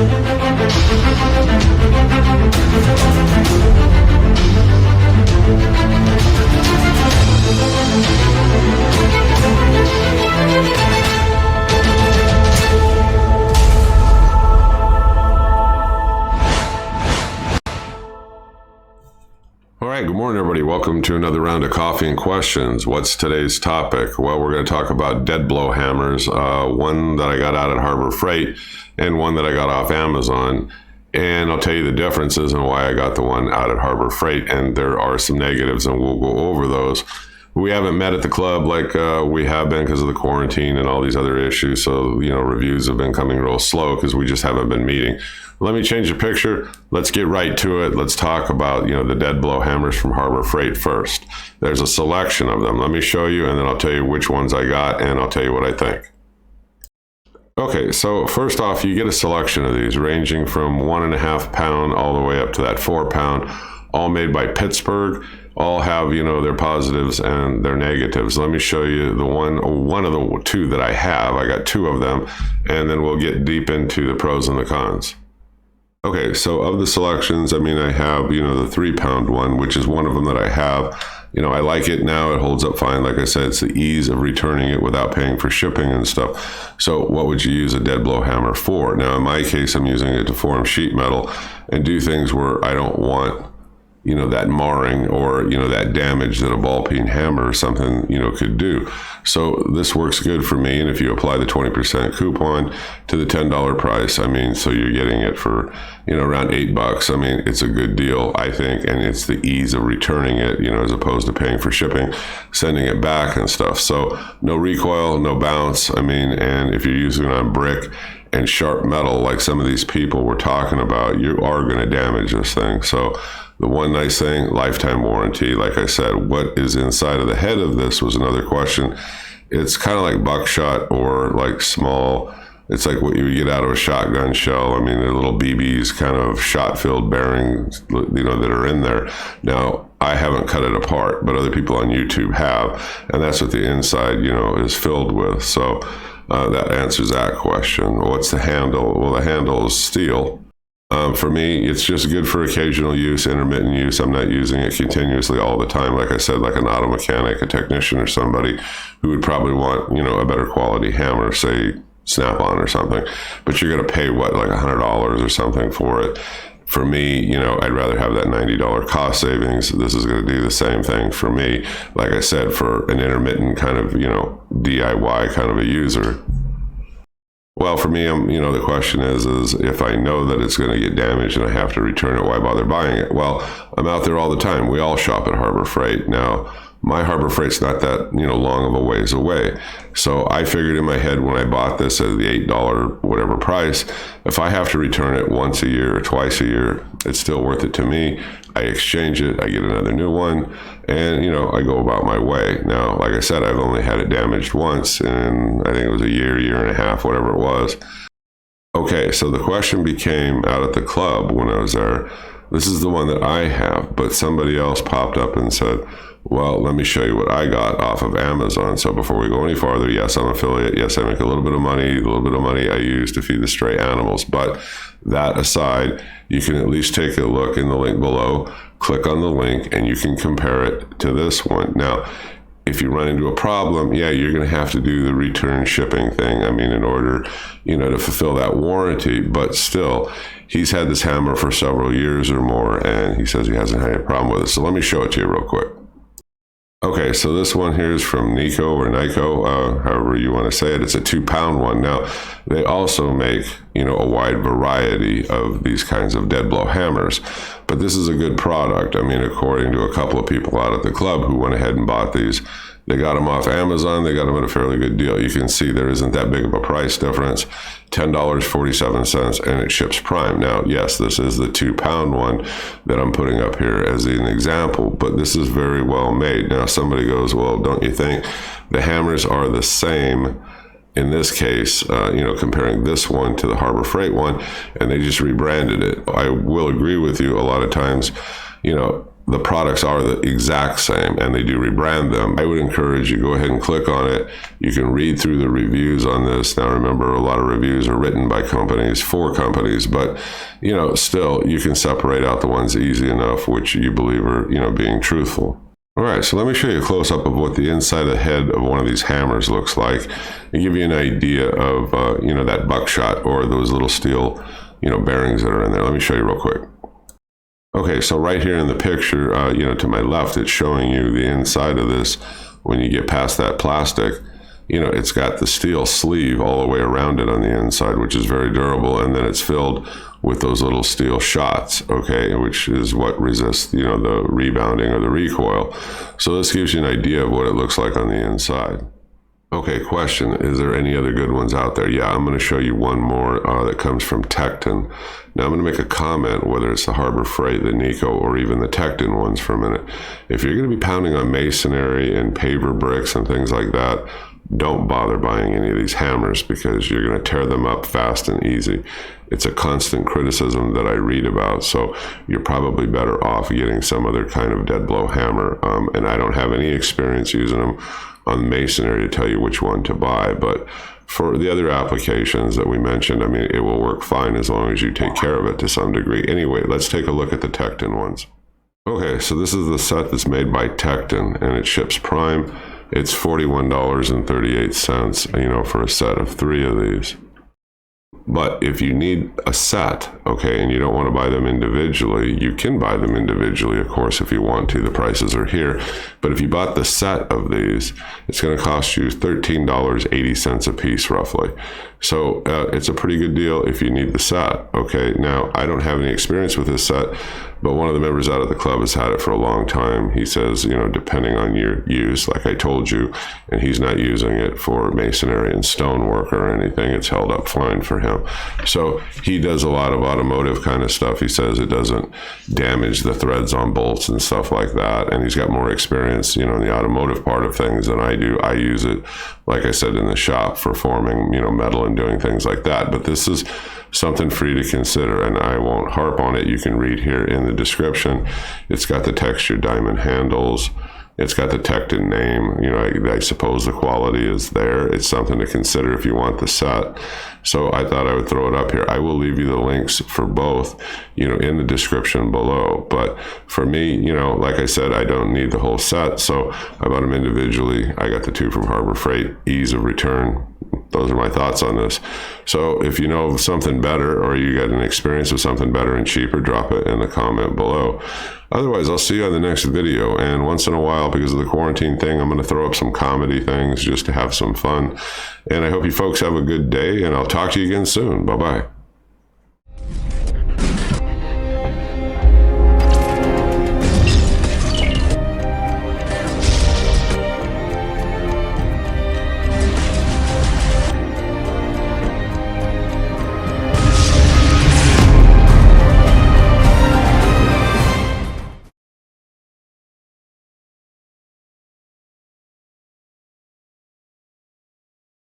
All right, good morning, everybody. Welcome to another round of Coffee and Questions. What's today's topic? Well, we're going to talk about Deadblow hammers, one that I got out at Harbor Freight and one that I got off Amazon. And I'll tell you the differences and why I got the one out at Harbor Freight. And there are some negatives, and we'll go over those. We haven't met at the club like we have been because of the quarantine and all these other issues. So, reviews have been coming real slow because we just haven't been meeting. Let me change the picture. Let's get right to it. Let's talk about, the Deadblow hammers from Harbor Freight first. There's a selection of them. Let me show you, and then I'll tell you which ones I got, and I'll tell you what I think. Okay, so first off, you get a selection of these ranging from 1.5 pound all the way up to that 4 pound, all made by Pittsburgh. All have, their positives and their negatives. Let me show you the one of the two that I have. I got two of them, and then we'll get deep into the pros and the cons. Okay, so of the selections, I have, the 3 pound one, which is one of them that I have. I like it now. It holds up fine. Like I said, it's the ease of returning it without paying for shipping and stuff. So what would you use a Deadblow hammer for? Now, in my case, I'm using it to form sheet metal and do things where I don't want, that marring or, that damage that a ball peen hammer or something, could do. So this works good for me. And if you apply the 20% coupon to the $10 price, so you're getting it for, around $8. It's a good deal, I think. And it's the ease of returning it, as opposed to paying for shipping, sending it back and stuff. So no recoil, no bounce. And if you're using it on brick and sharp metal, like some of these people we're talking about, you are going to damage this thing. So the one nice thing, lifetime warranty. Like I said, what is inside of the head of this was another question. It's kind of like buckshot or like small. It's like what you would get out of a shotgun shell. They're little BBs, kind of shot-filled bearings, that are in there. Now, I haven't cut it apart, but other people on YouTube have, and that's what the inside, is filled with. So that answers that question. What's the handle? Well, the handle is steel. For me, it's just good for occasional use, intermittent use. I'm not using it continuously all the time. Like I said, like an auto mechanic, a technician, or somebody who would probably want, a better quality hammer, say Snap-on or something. But you're going to pay, like $100 or something for it. For me, I'd rather have that $90 cost savings. This is going to do the same thing for me. Like I said, for an intermittent kind of, DIY kind of a user. Well, for me, the question is if I know that it's going to get damaged and I have to return it, why bother buying it? Well, I'm out there all the time. We all shop at Harbor Freight. Now, my Harbor Freight's not that, long of a ways away. So I figured in my head when I bought this at the $8 whatever price, if I have to return it once a year or twice a year, it's still worth it to me. I exchange it, I get another new one, and, I go about my way. Now, like I said, I've only had it damaged once, and I think it was a year and a half, whatever it was. Okay, so the question became out at the club when I was there, this is the one that I have, but somebody else popped up and said, well, let me show you what I got off of Amazon. So before we go any farther, yes, I'm an affiliate. Yes, I make a little bit of money. The little bit of money I use to feed the stray animals. But that aside, you can at least take a look in the link below, click on the link, and you can compare it to this one. Now, if you run into a problem, yeah, you're going to have to do the return shipping thing. In order, to fulfill that warranty. But still, he's had this hammer for several years or more, and he says he hasn't had any problem with it. So let me show it to you real quick. Okay, so this one here is from Nico or Nico, however you want to say it. It's a 2 pound one. Now, they also make, a wide variety of these kinds of Deadblow hammers, but this is a good product. According to a couple of people out at the club who went ahead and bought these, they got them off Amazon. They got them at a fairly good deal. You can see there isn't that big of a price difference, $10.47, and it ships prime. Now, yes, this is the 2 pound one that I'm putting up here as an example, but this is very well made. Now, somebody goes, well, don't you think the hammers are the same in this case, comparing this one to the Harbor Freight one, and they just rebranded it? I will agree with you. A lot of times, the products are the exact same and they do rebrand them. I would encourage you, go ahead and click on it. You can read through the reviews on this. Now remember, a lot of reviews are written by companies for companies, but still you can separate out the ones easy enough which you believe are being truthful. All right, so let me show you a close-up of what the inside of the head of one of these hammers looks like and give you an idea of that buckshot or those little steel bearings that are in there. Let me show you real quick. Okay, so right here in the picture, to my left, it's showing you the inside of this. When you get past that plastic, it's got the steel sleeve all the way around it on the inside, which is very durable, and then it's filled with those little steel shots, okay, which is what resists, the rebounding or the recoil. So this gives you an idea of what it looks like on the inside. Okay, question, is there any other good ones out there? Yeah, I'm going to show you one more that comes from Tecton. Now I'm going to make a comment, whether it's the Harbor Freight, the Nico, or even the Tecton ones for a minute. If you're going to be pounding on masonry and paver bricks and things like that, don't bother buying any of these hammers because you're going to tear them up fast and easy. It's a constant criticism that I read about, so you're probably better off getting some other kind of dead blow hammer, and I don't have any experience using them on masonry to tell you which one to buy, but for the other applications that we mentioned, I mean, it will work fine as long as you take care of it to some degree. Anyway, let's take a look at the Tecton ones. Okay, so this is the set that's made by Tecton, and it ships prime. It's $41.38, for a set of 3 of these. But if you need a set, okay, and you don't want to buy them individually, you can buy them individually, of course, if you want to. The prices are here. But if you bought the set of these, it's going to cost you $13.80 a piece, roughly. So it's a pretty good deal if you need the set, okay? Now, I don't have any experience with this set, but one of the members out of the club has had it for a long time. He says, depending on your use, like I told you, and he's not using it for masonry and stonework or anything, it's held up fine for him. So he does a lot of automotive kind of stuff. He says it doesn't damage the threads on bolts and stuff like that, and he's got more experience, in the automotive part of things than I do. I use it, like I said, in the shop for forming, metal and doing things like that. But this is something for you to consider, and I won't harp on it. You can read here in the description. It's got the textured diamond handles. It's got the Tecton name. I suppose the quality is there. It's something to consider if you want the set. So I thought I would throw it up here. I will leave you the links for both, in the description below. But for me, like I said, I don't need the whole set. So I bought them individually. I got the 2 from Harbor Freight, ease of return. Those are my thoughts on this. So if you know of something better or you got an experience with something better and cheaper, drop it in the comment below. Otherwise, I'll see you on the next video. And once in a while, because of the quarantine thing, I'm going to throw up some comedy things just to have some fun. And I hope you folks have a good day, and I'll talk to you again soon. Bye-bye.